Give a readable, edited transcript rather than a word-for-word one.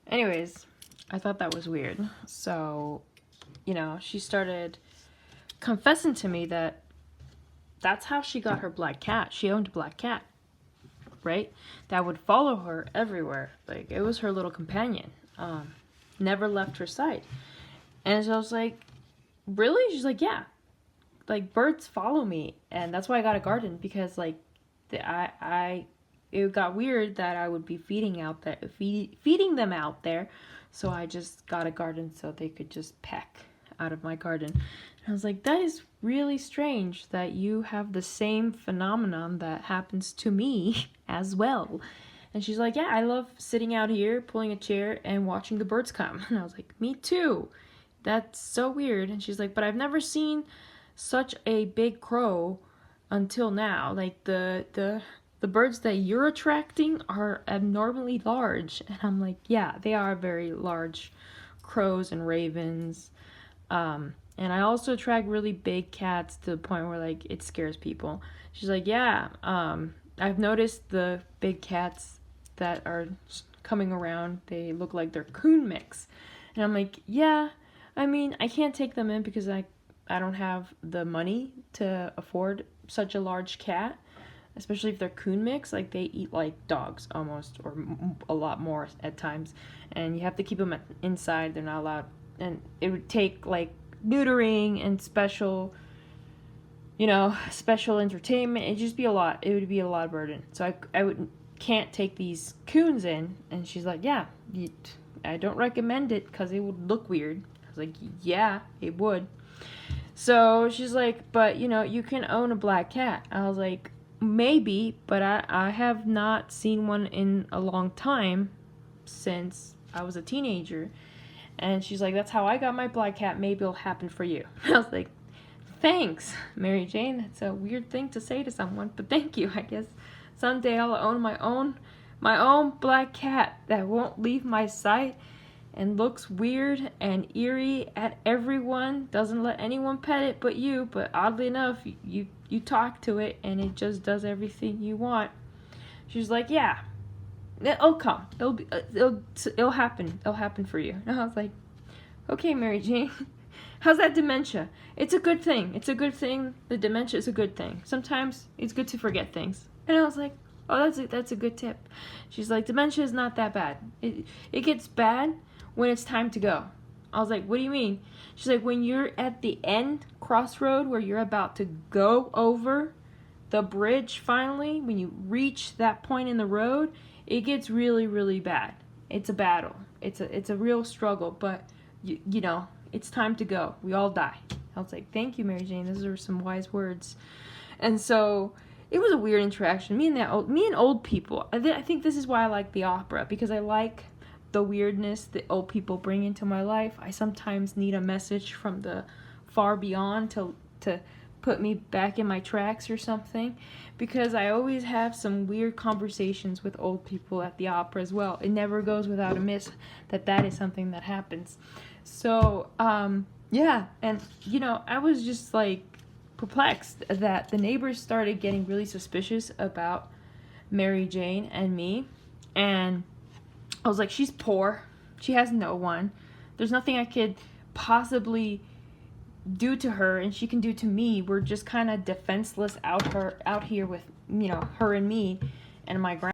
Anyways, I thought that was weird. So, she started confessing to me that that's how she got her black cat. She owned a black cat, right? That would follow her everywhere. Like, it was her little companion. Never left her side. And so I was like, really? She's like, yeah. Like, birds follow me. And that's why I got a garden, because, like, it got weird that I would be feeding them out there. So I just got a garden so they could just peck out of my garden. And I was like, that is really strange that you have the same phenomenon that happens to me as well. And she's like, yeah, I love sitting out here, pulling a chair, and watching the birds come. And I was like, me too. That's so weird. And she's like, but I've never seen such a big crow until now. Like, the birds that you're attracting are abnormally large. And I'm like, yeah, they are very large crows and ravens. And I also attract really big cats to the point where, like, it scares people. She's like, yeah, I've noticed the big cats that are coming around, they look like they're coon mix. And I'm like, yeah, I mean, I can't take them in because I don't have the money to afford such a large cat, especially if they're coon mix. Like, they eat like dogs almost, or a lot more at times, and you have to keep them inside. They're not allowed, and it would take like neutering and special entertainment. It'd just be a lot. It would be a lot of burden. So I can't take these coons in. And she's like, yeah, I don't recommend it because it would look weird. I was like, yeah, it would. So she's like, but you can own a black cat. I was like, maybe, but I have not seen one in a long time, since I was a teenager. And she's like, that's how I got my black cat. Maybe it'll happen for you. I was like, thanks, Mary Jane. That's a weird thing to say to someone, but thank you. I guess someday I'll own my own black cat that won't leave my sight and looks weird and eerie at everyone. Doesn't let anyone pet it but you. But oddly enough, you talk to it and it just does everything you want. She's like, yeah, it'll come. It'll happen. It'll happen for you. And I was like, okay, Mary Jane. How's that dementia? It's a good thing. It's a good thing. The dementia is a good thing. Sometimes it's good to forget things. And I was like, oh, that's a good tip. She's like, dementia is not that bad. It gets bad when it's time to go. I was like, what do you mean? She's like, when you're at the end crossroad where you're about to go over the bridge finally, when you reach that point in the road, it gets really, really bad. It's a battle. It's a real struggle, but it's time to go. We all die. I was like, thank you, Mary Jane. Those are some wise words. And so it was a weird interaction. Me and old people. I think this is why I like the opera, because I like the weirdness that old people bring into my life. I sometimes need a message from the far beyond to put me back in my tracks or something, because I always have some weird conversations with old people at the opera as well. It never goes without a miss that is something that happens. So, yeah, and, I was just, like, perplexed that the neighbors started getting really suspicious about Mary Jane and me, and I was like, she's poor, she has no one, there's nothing I could possibly do to her, and she can do to me. We're just kind of defenseless out here with, her and me, and my grandma.